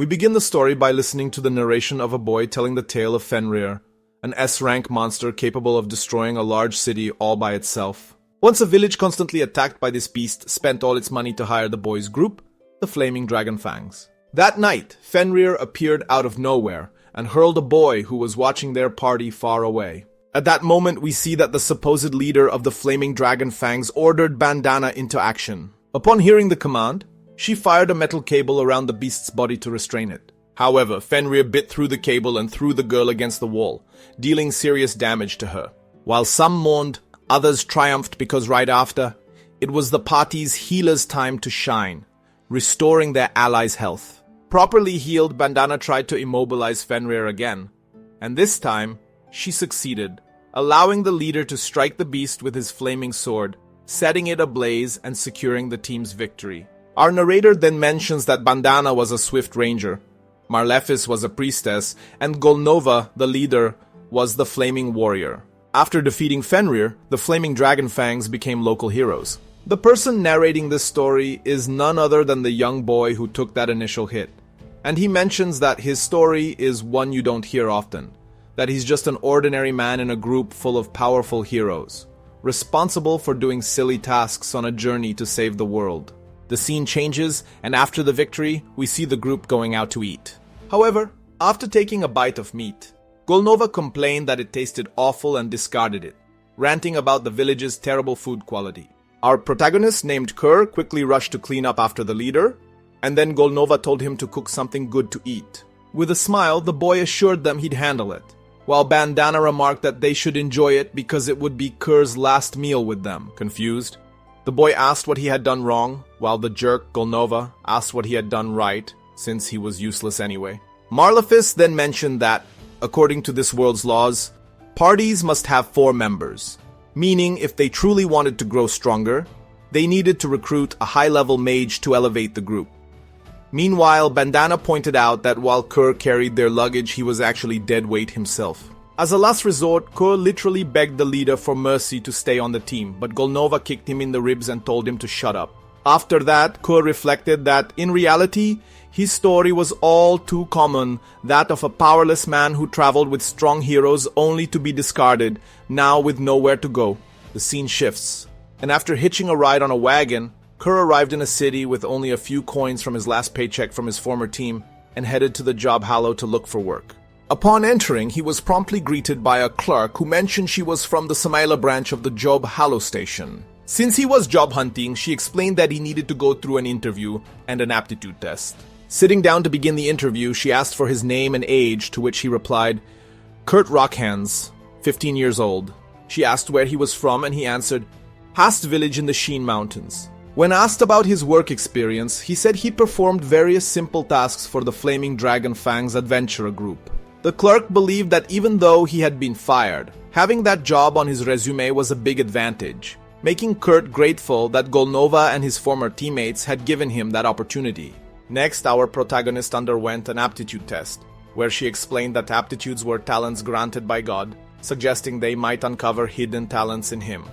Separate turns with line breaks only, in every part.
We begin the story by listening to the narration of a boy telling the tale of Fenrir, an S-rank monster capable of destroying a large city all by itself. Once a village constantly attacked by this beast spent all its money to hire the boy's group, the Flaming Dragon Fangs. That night, Fenrir appeared out of nowhere and hurled a boy who was watching their party far away. At that moment, we see that the supposed leader of the Flaming Dragon Fangs ordered Bandana into action. Upon hearing the command, she fired a metal cable around the beast's body to restrain it. However, Fenrir bit through the cable and threw the girl against the wall, dealing serious damage to her. While some mourned, others triumphed because right after, it was the party's healer's time to shine, restoring their allies' health. Properly healed, Bandana tried to immobilize Fenrir again, and this time, she succeeded, allowing the leader to strike the beast with his flaming sword, setting it ablaze and securing the team's victory. Our narrator then mentions that Bandana was a swift ranger, Marlefis was a priestess, and Golnova, the leader, was the flaming warrior. After defeating Fenrir, the Flaming Dragon Fangs became local heroes. The person narrating this story is none other than the young boy who took that initial hit. And he mentions that his story is one you don't hear often, that he's just an ordinary man in a group full of powerful heroes, responsible for doing silly tasks on a journey to save the world. The scene changes, and after the victory, we see the group going out to eat. However, after taking a bite of meat, Golnova complained that it tasted awful and discarded it, ranting about the village's terrible food quality. Our protagonist, named Kerr, quickly rushed to clean up after the leader, and then Golnova told him to cook something good to eat. With a smile, the boy assured them he'd handle it, while Bandana remarked that they should enjoy it because it would be Kerr's last meal with them. Confused, the boy asked what he had done wrong, while the jerk, Golnova, asked what he had done right, since he was useless anyway. Marlefis then mentioned that, according to this world's laws, parties must have 4 members, meaning if they truly wanted to grow stronger, they needed to recruit a high-level mage to elevate the group. Meanwhile, Bandana pointed out that while Kerr carried their luggage, he was actually dead weight himself. As a last resort, Kerr literally begged the leader for mercy to stay on the team, but Golnova kicked him in the ribs and told him to shut up. After that, Kerr reflected that, in reality, his story was all too common, that of a powerless man who traveled with strong heroes only to be discarded, now with nowhere to go. The scene shifts, and after hitching a ride on a wagon, Kerr arrived in a city with only a few coins from his last paycheck from his former team and headed to the job hollow to look for work. Upon entering, he was promptly greeted by a clerk who mentioned she was from the Samaila branch of the Job Hollow station. Since he was job hunting, she explained that he needed to go through an interview and an aptitude test. Sitting down to begin the interview, she asked for his name and age, to which he replied, Kurt Rockhands, 15 years old. She asked where he was from, and he answered, Hast village in the Sheen Mountains. When asked about his work experience, he said he performed various simple tasks for the Flaming Dragon Fangs Adventurer group. The clerk believed that even though he had been fired, having that job on his resume was a big advantage, making Kurt grateful that Golnova and his former teammates had given him that opportunity. Next, our protagonist underwent an aptitude test, where she explained that aptitudes were talents granted by God, suggesting they might uncover hidden talents in him.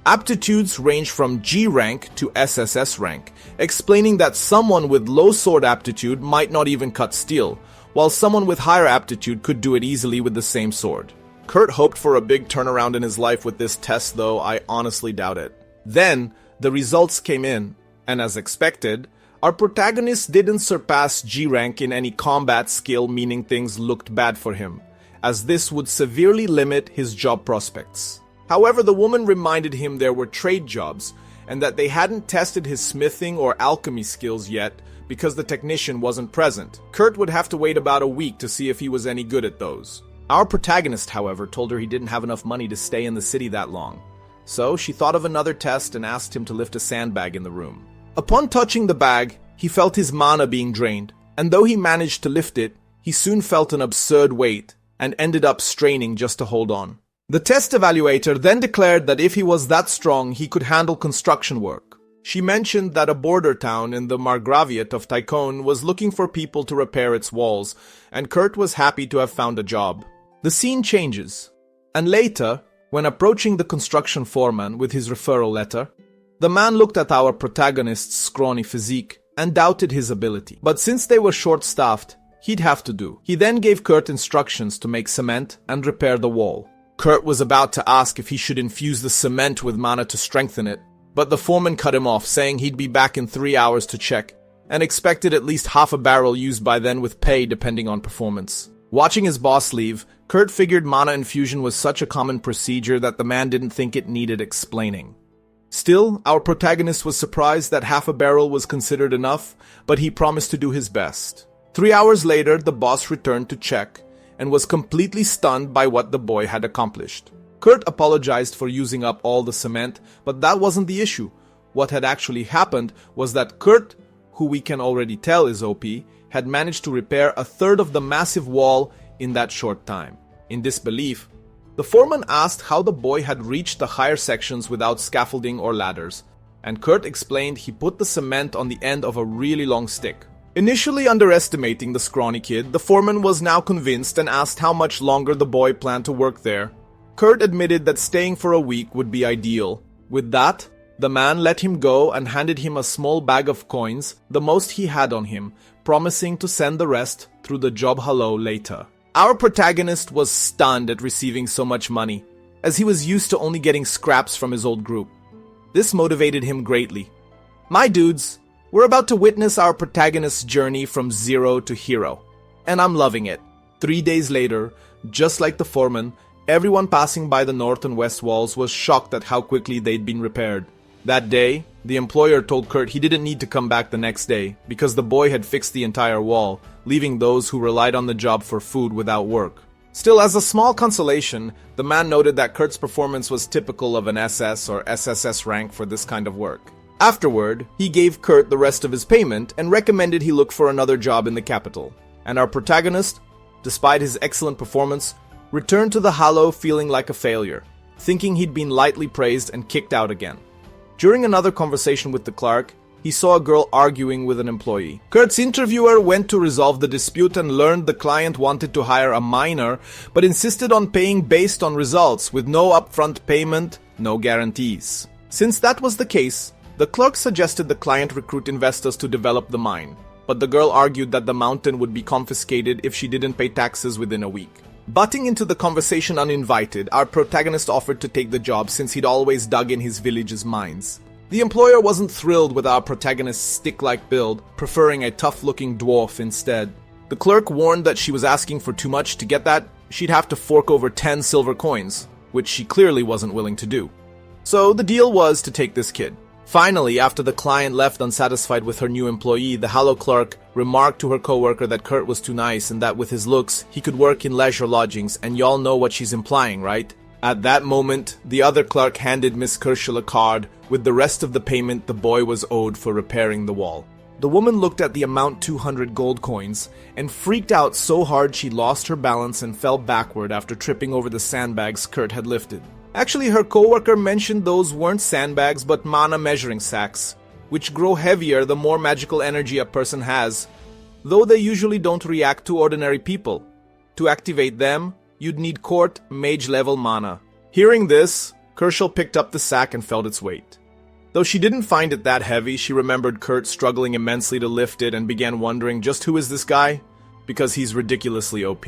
Aptitudes range from G rank to SSS rank, explaining that someone with low sword aptitude might not even cut steel, while someone with higher aptitude could do it easily with the same sword. Kurt hoped for a big turnaround in his life with this test, though I honestly doubt it. Then, the results came in, and as expected, our protagonist didn't surpass G rank in any combat skill, meaning things looked bad for him, as this would severely limit his job prospects. However, the woman reminded him there were trade jobs, and that they hadn't tested his smithing or alchemy skills yet because the technician wasn't present. Kurt would have to wait about a week to see if he was any good at those. Our protagonist, however, told her he didn't have enough money to stay in the city that long. So she thought of another test and asked him to lift a sandbag in the room. Upon touching the bag, he felt his mana being drained, and though he managed to lift it, he soon felt an absurd weight and ended up straining just to hold on. The test evaluator then declared that if he was that strong, he could handle construction work. She mentioned that a border town in the Margraviate of Tycone was looking for people to repair its walls, and Kurt was happy to have found a job. The scene changes, and later, when approaching the construction foreman with his referral letter, the man looked at our protagonist's scrawny physique and doubted his ability. But since they were short-staffed, he'd have to do. He then gave Kurt instructions to make cement and repair the wall. Kurt was about to ask if he should infuse the cement with mana to strengthen it, but the foreman cut him off, saying he'd be back in 3 hours to check, and expected at least half a barrel used by then with pay depending on performance. Watching his boss leave, Kurt figured mana infusion was such a common procedure that the man didn't think it needed explaining. Still, our protagonist was surprised that half a barrel was considered enough, but he promised to do his best. 3 hours later, the boss returned to check, and was completely stunned by what the boy had accomplished. Kurt apologized for using up all the cement, but that wasn't the issue. What had actually happened was that Kurt, who we can already tell is OP, had managed to repair a third of the massive wall in that short time. In disbelief, the foreman asked how the boy had reached the higher sections without scaffolding or ladders, and Kurt explained he put the cement on the end of a really long stick. Initially underestimating the scrawny kid, the foreman was now convinced and asked how much longer the boy planned to work there. Kurt admitted that staying for a week would be ideal. With that, the man let him go and handed him a small bag of coins, the most he had on him, promising to send the rest through the job hello later. Our protagonist was stunned at receiving so much money, as he was used to only getting scraps from his old group. This motivated him greatly. My dudes, we're about to witness our protagonist's journey from zero to hero, and I'm loving it. 3 days later, just like the foreman, everyone passing by the north and west walls was shocked at how quickly they'd been repaired. That day, the employer told Kurt he didn't need to come back the next day because the boy had fixed the entire wall, leaving those who relied on the job for food without work. Still, as a small consolation, the man noted that Kurt's performance was typical of an SS or SSS rank for this kind of work. Afterward, he gave Kurt the rest of his payment and recommended he look for another job in the capital. And our protagonist, despite his excellent performance, returned to the Hollow feeling like a failure, thinking he'd been lightly praised and kicked out again. During another conversation with the clerk, he saw a girl arguing with an employee. Kurt's interviewer went to resolve the dispute and learned the client wanted to hire a minor, but insisted on paying based on results with no upfront payment, no guarantees. Since that was the case, the clerk suggested the client recruit investors to develop the mine, but the girl argued that the mountain would be confiscated if she didn't pay taxes within a week. Butting into the conversation uninvited, our protagonist offered to take the job since he'd always dug in his village's mines. The employer wasn't thrilled with our protagonist's stick-like build, preferring a tough-looking dwarf instead. The clerk warned that she was asking for too much. To get that, she'd have to fork over 10 silver coins, which she clearly wasn't willing to do. So the deal was to take this kid. Finally, after the client left unsatisfied with her new employee, the Hollow clerk remarked to her coworker that Kurt was too nice and that with his looks, he could work in leisure lodgings, and y'all know what she's implying, right? At that moment, the other clerk handed Miss Kerschel a card with the rest of the payment the boy was owed for repairing the wall. The woman looked at the amount 200 gold coins and freaked out so hard she lost her balance and fell backward after tripping over the sandbags Kurt had lifted. Actually, her coworker mentioned those weren't sandbags but mana measuring sacks, which grow heavier the more magical energy a person has, though they usually don't react to ordinary people. To activate them, you'd need court mage level mana. Hearing this, Kerschel picked up the sack and felt its weight. Though she didn't find it that heavy, she remembered Kurt struggling immensely to lift it and began wondering just who is this guy? Because he's ridiculously OP.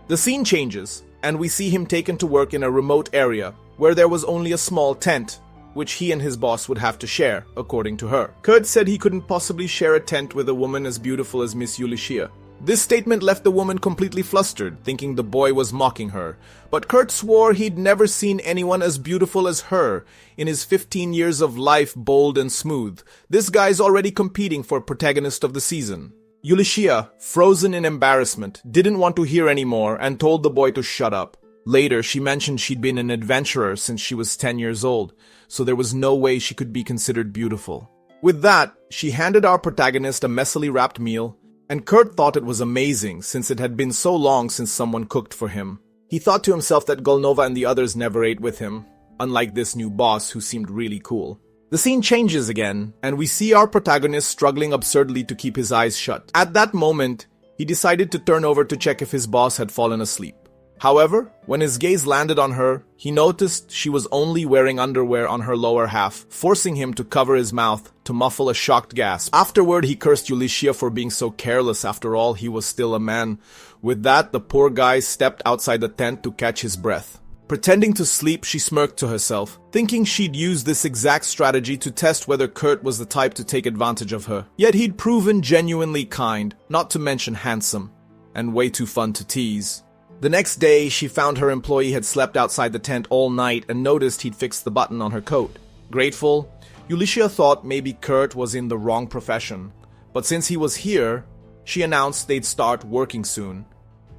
The scene changes, and we see him taken to work in a remote area where there was only a small tent, which he and his boss would have to share, according to her. Kurt said he couldn't possibly share a tent with a woman as beautiful as Miss Ulysses. This statement left the woman completely flustered, thinking the boy was mocking her. But Kurt swore he'd never seen anyone as beautiful as her. In his 15 years of life bold and smooth, this guy's already competing for protagonist of the season. Ulysses, frozen in embarrassment, didn't want to hear anymore and told the boy to shut up. Later, she mentioned she'd been an adventurer since she was 10 years old, so there was no way she could be considered beautiful. With that, she handed our protagonist a messily wrapped meal, and Kurt thought it was amazing since it had been so long since someone cooked for him. He thought to himself that Golnova and the others never ate with him, unlike this new boss who seemed really cool. The scene changes again, and we see our protagonist struggling absurdly to keep his eyes shut. At that moment, he decided to turn over to check if his boss had fallen asleep. However, when his gaze landed on her, he noticed she was only wearing underwear on her lower half, forcing him to cover his mouth to to muffle a shocked gasp. Afterward, he cursed Yulichia for being so careless. After all, he was still a man. With that, the poor guy stepped outside the tent to catch his breath. Pretending to sleep, she smirked to herself, thinking she'd use this exact strategy to test whether Kurt was the type to take advantage of her. Yet he'd proven genuinely kind, not to mention handsome, and way too fun to tease. The next day, she found her employee had slept outside the tent all night and noticed he'd fixed the button on her coat. Grateful, Yulichia thought maybe Kurt was in the wrong profession, but since he was here, she announced they'd start working soon.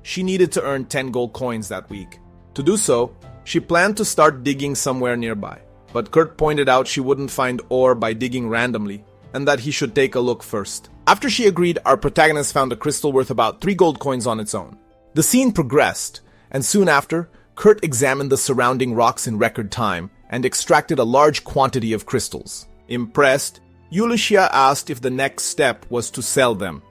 She needed to earn 10 gold coins that week. To do so, she planned to start digging somewhere nearby, but Kurt pointed out she wouldn't find ore by digging randomly, and that he should take a look first. After she agreed, our protagonist found a crystal worth about 3 gold coins on its own. The scene progressed, and soon after, Kurt examined the surrounding rocks in record time and extracted a large quantity of crystals. Impressed, Yulichia asked if the next step was to sell them,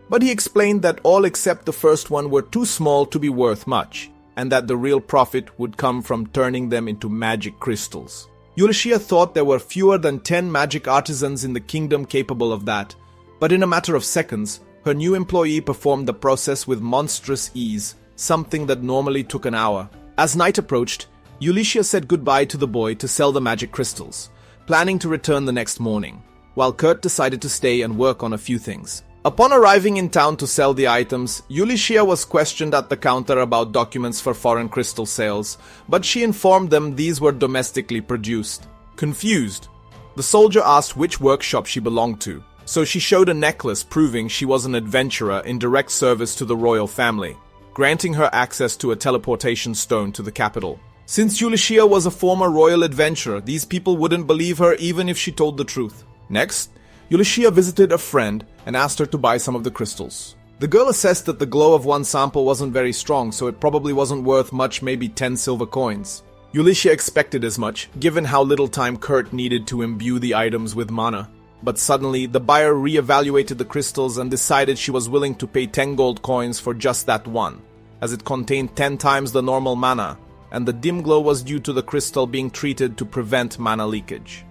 but he explained that all except the first one were too small to be worth much, and that the real profit would come from turning them into magic crystals. Yulichia thought there were fewer than 10 magic artisans in the kingdom capable of that, but in a matter of seconds, her new employee performed the process with monstrous ease, something that normally took an hour. As night approached, Yulichia said goodbye to the boy to sell the magic crystals, planning to return the next morning, while Kurt decided to stay and work on a few things. Upon arriving in town to sell the items, Yulichia was questioned at the counter about documents for foreign crystal sales, but she informed them these were domestically produced. Confused, the soldier asked which workshop she belonged to, so she showed a necklace proving she was an adventurer in direct service to the royal family, granting her access to a teleportation stone to the capital. Since Yulichia was a former royal adventurer, these people wouldn't believe her even if she told the truth. Next, Yulichia visited a friend and asked her to buy some of the crystals. The girl assessed that the glow of one sample wasn't very strong, so it probably wasn't worth much, maybe 10 silver coins. Yulichia expected as much, given how little time Kurt needed to imbue the items with mana. But suddenly, the buyer re-evaluated the crystals and decided she was willing to pay 10 gold coins for just that one, as it contained 10 times the normal mana, and the dim glow was due to the crystal being treated to prevent mana leakage.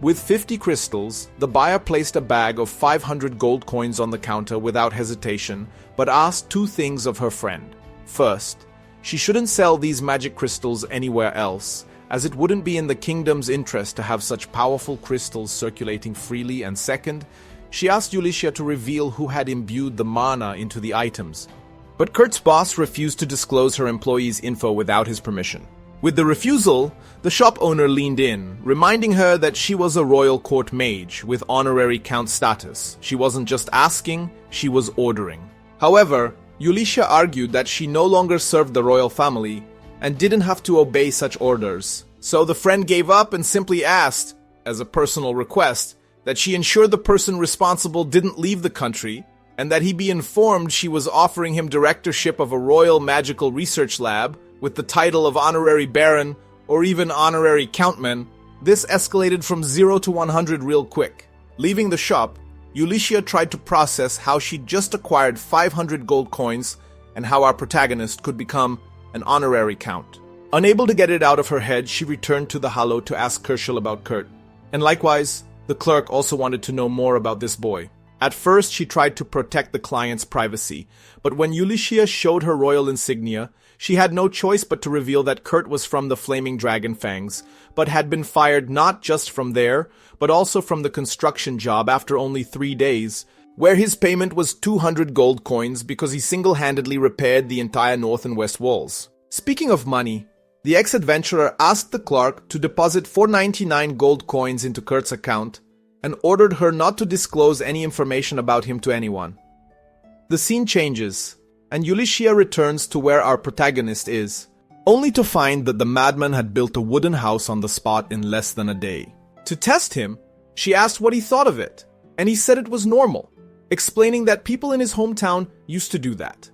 With 50 crystals, the buyer placed a bag of 500 gold coins on the counter without hesitation, but asked 2 things of her friend. First, she shouldn't sell these magic crystals anywhere else, as it wouldn't be in the kingdom's interest to have such powerful crystals circulating freely, and second, she asked Yulichia to reveal who had imbued the mana into the items. But Kurt's boss refused to disclose her employee's info without his permission. With the refusal, the shop owner leaned in, reminding her that she was a royal court mage with honorary count status. She wasn't just asking, she was ordering. However, Yulichia argued that she no longer served the royal family and didn't have to obey such orders. So the friend gave up and simply asked, as a personal request, that she ensure the person responsible didn't leave the country and that he be informed she was offering him directorship of a royal magical research lab with the title of honorary baron or even honorary countman. This escalated from 0 to 100 real quick. Leaving the shop, Yulichia tried to process how she'd just acquired 500 gold coins and how our protagonist could become an honorary count. Unable to get it out of her head, she returned to the Hollow to ask Kerschel about Kurt. And likewise, the clerk also wanted to know more about this boy. At first, she tried to protect the client's privacy, but when Yulichia showed her royal insignia, she had no choice but to reveal that Kurt was from the Flaming Dragon Fangs, but had been fired not just from there, but also from the construction job after only 3 days, where his payment was 200 gold coins because he single-handedly repaired the entire north and west walls. Speaking of money, the ex-adventurer asked the clerk to deposit 499 gold coins into Kurt's account and ordered her not to disclose any information about him to anyone. The scene changes, and Yulichia returns to where our protagonist is, only to find that the madman had built a wooden house on the spot in less than a day. To test him, she asked what he thought of it, and he said it was normal, explaining that people in his hometown used to do that.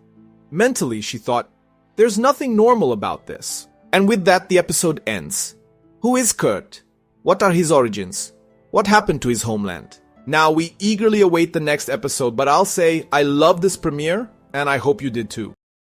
Mentally, she thought, there's nothing normal about this. And with that, the episode ends. Who is Kurt? What are his origins? What happened to his homeland? Now, we eagerly await the next episode, but I'll say I love this premiere, and I hope you did too.